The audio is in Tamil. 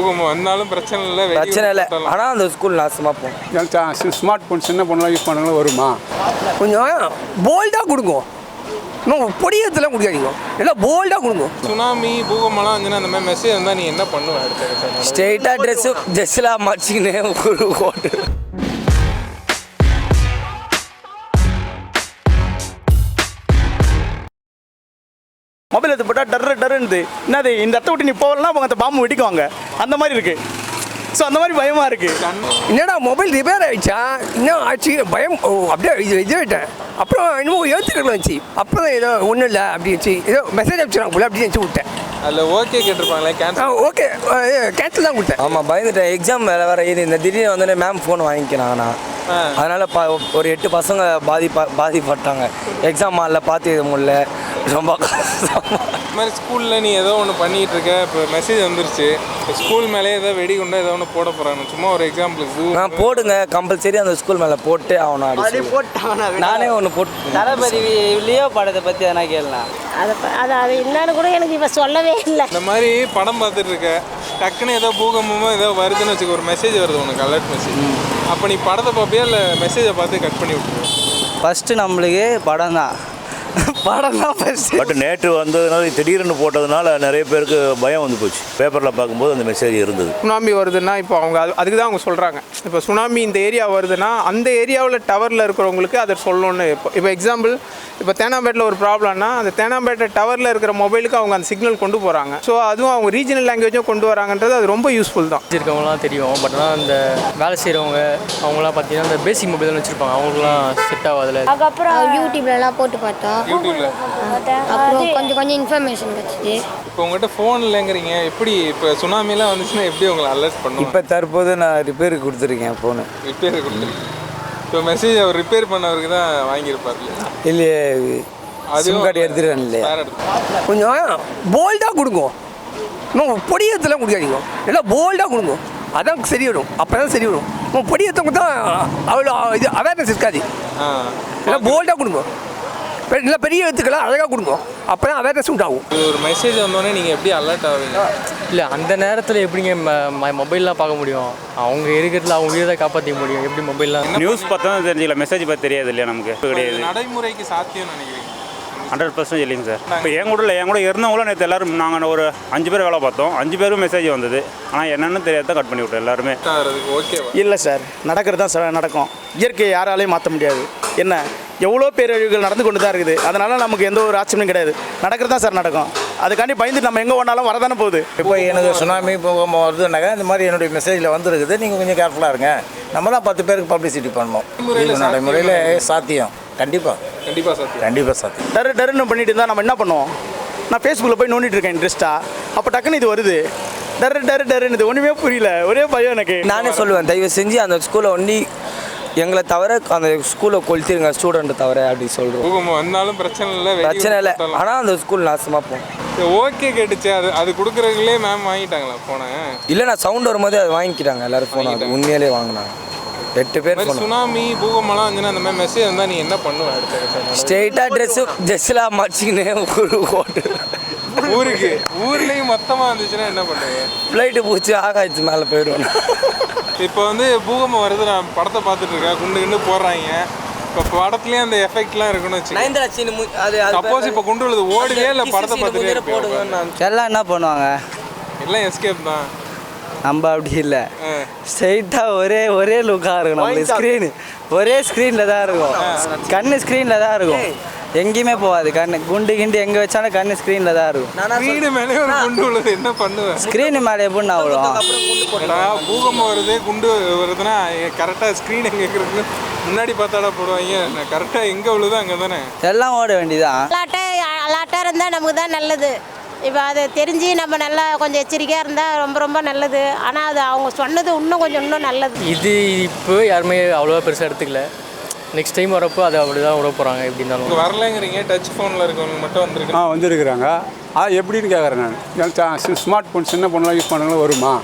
ஊடகம வந்தாலும் பிரச்சனை இல்லை, பிரச்சனை இல்லை. ஆனால் அந்த ஸ்கூல் நாசமாக போகும். ஸ்மார்ட் ஃபோன் சின்ன பொண்ணுலாம் யூஸ் பண்ணுறாங்களா வருமா? கொஞ்சம் போல்டாக கொடுங்க, இன்னும் பொடியத்தில் கொடுக்காதீங்க, எல்லாம் போல்டாக கொடுங்க. சுனாமி பூகமெல்லாம் வந்துன்னா அந்த மாதிரி மெசேஜ் வந்தால் நீ என்ன பண்ணுவ? அடுத்த ஸ்ட்ரெயிட்டாக ட்ரெஸ்ஸெலாம் மறைச்சிக்கினே ஒரு ஓட்டு. மொபைல் எடுத்து போட்டால் டர்ன்னு என்னது இந்த இடத்த விட்டு நீ போகலன்னா அவங்க அந்த பாம்பு வெடிக்குவாங்க, அந்த மாதிரி இருக்குது. ஸோ அந்த மாதிரி பயமாக இருக்குது. என்னடா மொபைல் ரிப்பேர் ஆகிடுச்சா இன்னும் ஆச்சு பயம். அப்படியே இது ஆகிட்டேன். அப்புறம் இன்னமும் எழுத்துக்கள் வந்துச்சு. அப்புறம் ஏதோ ஒன்றும் இல்லை அப்படிச்சு, ஏதோ மெசேஜ் அனுப்பிச்சிடாங்க போல அப்படின்னு நினச்சி விட்டேன். அதில் ஓகே கேட்டிருப்பாங்களே, கேன்சல். ஓகே கேன்சல் தான் கொடுத்தேன். ஆமாம், பயந்துட்டேன். எக்ஸாம் வேறு இது இந்த திடீர்னு வந்தோடனே மேம் ஃபோன் வாங்கிக்கிறாங்கண்ணா. அதனால் ஒரு 8 பசங்க பாதிப்பட்டாங்க. எக்ஸாம் ஹாலில் பார்த்து இது முடியல, ரொம்ப இந்த மாதிரி ஸ்கூலில் நீ ஏதோ ஒன்று பண்ணிகிட்டு இருக்க, இப்போ மெசேஜ் வந்துருச்சு, ஸ்கூல் மேலே ஏதோ வெடிகுண்டா ஏதோ ஒன்று போட போகிறாங்க. சும்மா ஒரு எக்ஸாம்பிளுக்கு போடுங்க, கம்பல்சரி அந்த ஸ்கூல் மேலே போட்டு அவனை நானே ஒன்று போட்டு. தளபதி லியோ படத்தை பற்றி எதனா கேட்கலாம். அது என்னன்னு கூட எனக்கு இப்போ சொல்லவே இல்லை. இந்த மாதிரி படம் பார்த்துட்டு இருக்க, டக்குன்னு ஏதோ பூகம்பமோ ஏதோ வருதுன்னு வச்சுக்க, ஒரு மெசேஜ் வருது உனக்கு, அலர்ட் மெசேஜ். அப்போ நீ படத்தை பார்ப்பியா இல்லை மெசேஜை பார்த்து கட் பண்ணி விட்டுருவோம்? ஃபஸ்ட்டு நம்மளுக்கு படம் தான் ஃபஸ்ட்டு. பட் நேற்று வந்ததுனால திடீர்னு போட்டதுனால நிறைய பேருக்கு பயம் வந்து போச்சு. பேப்பரில் பார்க்கும்போது அந்த மெசேஜ் இருந்தது. சுனாமி வருதுன்னா இப்போ அவங்க அதுக்கு தான் அவங்க சொல்கிறாங்க. இப்போ சுனாமி இந்த ஏரியா வருதுன்னா அந்த ஏரியாவில் டவரில் இருக்கிறவங்களுக்கு அதை சொல்லணும்னு. இப்போ எக்ஸாம்பிள், இப்போ தேனாம்பேட்டில் ஒரு ப்ராப்ளம்னா அந்த தேனாம்பேட்டை டவரில் இருக்கிற மொபைலுக்கு அவங்க அந்த சிக்னல் கொண்டு போகிறாங்க. ஸோ அதுவும் அவங்க ரீஜனல் லாங்குவேஜும் கொண்டு வராங்கன்றது அது ரொம்ப யூஸ்ஃபுல் தான். இருக்கவங்களாம் தெரியும். பட் ஆனால் அந்த வேலை செய்கிறவங்க அவங்களாம் பார்த்தீங்கன்னா அந்த பேசிக் மொபைல் தான் வச்சுருப்பாங்க, அவங்களுக்குலாம் செட் ஆகாதுல. அதுக்கப்புறம் யூடியூப்லலாம் போட்டு பார்த்தோம். யூடியூப்ல அப்புறம் கொஞ்சம் இன்ஃபர்மேஷன் கிடச்சிது. இப்போ உங்கள்கிட்ட ஃபோன் இல்லைங்கிறீங்க, எப்படி இப்போ சுனாமிலாம் வந்துச்சுன்னா எப்படி உங்களை அலர்ட் பண்ணுவோம்? இப்போ தற்போது நான் ரிப்பேருக்கு கொடுத்துருக்கேன் ஃபோனு. ரிப்பேர் கொடுத்துருக்கேன். இப்போ மெசேஜ் அவர் ரிப்பேர் பண்ணவருக்கு தான் வாங்கியிருப்பார் இல்லையே, சிம் கார்டு எடுத்துருக்கேன் இல்லையா. கொஞ்சம் போல்டாக கொடுங்க, இன்னும் பொடியத்தில் கொடுக்காதீங்க, எல்லாம் போல்டாக கொடுங்க. அதான் சரி வரும், அப்போ தான் சரி வரும். பொடியத்தவங்க தான் அவ்வளோ இது அவேர்னஸ் இருக்காது. எல்லாம் போல்டாக கொடுங்க, இல்லை பெரிய எழுத்துக்கெல்லாம் அழகாக கொடுங்க, அப்போ தான் அவேர்னஸ் உண்டாகும். ஒரு மெசேஜ் வந்தோடனே நீங்கள் எப்படி அலர்ட் ஆவீங்க? இல்லை அந்த நேரத்தில் எப்படிங்க மொபைல்லாம் பார்க்க முடியும்? அவங்க இருக்கிறதுல அவங்க உயிரை காப்பாற்றிக்க முடியும். எப்படி மொபைல்லாம் நியூஸ் பார்த்தா தெரிஞ்சிக்கலாம், மெசேஜ் பார்த்து தெரியாது இல்லையா நமக்கு? கிடையாது. நடைமுறைக்கு சாத்தியம் நினைக்கிறீங்க? 100% இல்லைங்க சார். இப்போ என் கூட இருந்தவங்களும் நேற்று எல்லாரும் நாங்கள் ஒரு 5 பேர் வேலை பார்த்தோம். 5 பேரும் மெசேஜ் வந்தது. ஆனால் என்னென்னு தெரியாத கட் பண்ணி விட்டோம் எல்லாருமே. ஓகே இல்லை சார், நடக்கிறது தான் சார் நடக்கும். இயற்கையை யாராலையும் மாற்ற முடியாது. என்ன எவ்வளோ பேரழிவுகள் நடந்து கொண்டு தான் இருக்குது. அதனால் நமக்கு எந்த ஒரு ஆச்சரியம் கிடையாது. நடக்கிறது தான் சார் நடக்கும். அதுக்காண்டி பயந்து நம்ம எங்கே ஒன்றாலும் வரதானே போகுது. இப்போ எனக்கு சுனாமி பூகம்பம் வருதுன்னாக்கா இந்த மாதிரி என்னுடைய மெசேஜில் வந்துருக்குது, நீங்கள் கொஞ்சம் கேர்ஃபுல்லாக இருங்க. நம்ம தான் 10 பேருக்கு பப்ளிசிட்டி பண்ணணும். நடைமுறையில் சாத்தியம், கண்டிப்பாக சாத்தியம். டருன்னு பண்ணிட்டு இருந்தால் நம்ம என்ன பண்ணுவோம்? நான் ஃபேஸ்புக்கில் போய் நோண்டிட்டு இருக்கேன் இன்ட்ரெஸ்ட்டாக. அப்போ டக்குன்னு இது வருது, டருன்னு. இது ஒன்றுமே புரியல, ஒரே பயம் எனக்கு. நானே சொல்லுவேன், தயவு செஞ்சு அந்த ஸ்கூலை ஒண்டி எங்களை தவிர அந்த ஸ்கூலை கொளுத்திருங்க, ஸ்டூடெண்ட்டை தவிர அப்படி சொல்கிறோம். பூகம்பம் வந்தாலும் பிரச்சனை இல்லை. ஆனால் அந்த ஸ்கூல் நாசமாக போகும். ஓகே கேட்டுச்சு, அது கொடுக்குறதுலே மேம் வாங்கிட்டாங்களா போனேன்? இல்லை, நான் சவுண்ட் வரும்போது அது வாங்கிக்கிறாங்க எல்லாரும் ஃபோன். அது உண்மையிலே வாங்கினாங்க 8 பேர். சுனாமி பூகமெல்லாம் வந்துன்னா அந்த மாதிரி மெசேஜ் வந்தால் நீ என்ன பண்ணுவ? அடுத்த ஸ்ட்ரெயிட்டாக ட்ரெஸ்ஸெலாம் மறைச்சிக்கினே ஒரு ஓட்டு. ஊர்லேயும் மொத்தமாக இருந்துச்சுன்னா என்ன பண்ணுவேன்? ஃப்ளைட்டு பூச்சி ஆகாய்ச்சி மேலே போயிடுவேன். இப்போ வந்து பூகம்பம் வருது, நான் படத்தை பார்த்துட்டு இருக்கேன், குண்டு போடுறாங்க. இப்போ படத்துலேயே அந்த எஃபெக்ட்லாம் இருக்குன்னு வச்சு, சப்போஸ் இப்போ குண்டு விழுது ஓடுவே இல்லை, படத்தை பார்த்துட்டு எல்லாம் என்ன பண்ணுவாங்க? எல்லாம் எஸ்கேப் தான். நம்ம அப்படி இல்லை, ஸ்ட்ரெயிட்டாக ஒரே லுக்காக இருக்கும். நம்மளுக்கு ஸ்க்ரீனு ஒரே ஸ்க்ரீனில் தான் இருக்கும், கண்ணு ஸ்க்ரீனில் தான் இருக்கும், எங்கேயுமே போகாது. கண்ணு கிண்டு எங்கே வச்சாலும் கண்ணு ஸ்க்ரீனில் தான் இருக்கும். வீடு மேலே ஒரு குண்டு விழுது, என்ன பண்ணுவேன்? ஸ்க்ரீனு மேலே எப்படி நான் விழுவோம்? பூகம்பம் வருது, குண்டு வருதுன்னா கரெக்டாக ஸ்க்ரீன் எங்கே இருக்கிறதுக்கு முன்னாடி பார்த்தாடா போடுவாங்க. நான் கரெக்டாக எங்கே விழுதோ அங்கே தானே எல்லாம் ஓட வேண்டியதான். அலாட்டாக இருந்தால் நமக்கு தான் நல்லது. இப்போ அதை தெரிஞ்சு நம்ம நல்லா கொஞ்சம் எச்சரிக்கையாக இருந்தால் ரொம்ப நல்லது. ஆனால் அது அவங்க சொன்னது இன்னும் நல்லது. இது இப்போ யாருமே அவ்வளோவா பெருசாக எடுத்துக்கல. நெக்ஸ்ட் டைம் வரப்போ அது அப்படி தான் விட போகிறாங்க. எப்படி இருந்தாலும் வரலைங்கிறீங்க. டச் ஃபோனில் இருக்கவங்க மட்டும் வந்துருக்காங்க. வந்துருக்குறாங்க. அது எப்படின்னு கேட்குறேன் நான். ஸ்மார்ட் ஃபோன் சின்ன பொண்ணுலாம் யூஸ் பண்ணுங்களா வருமா?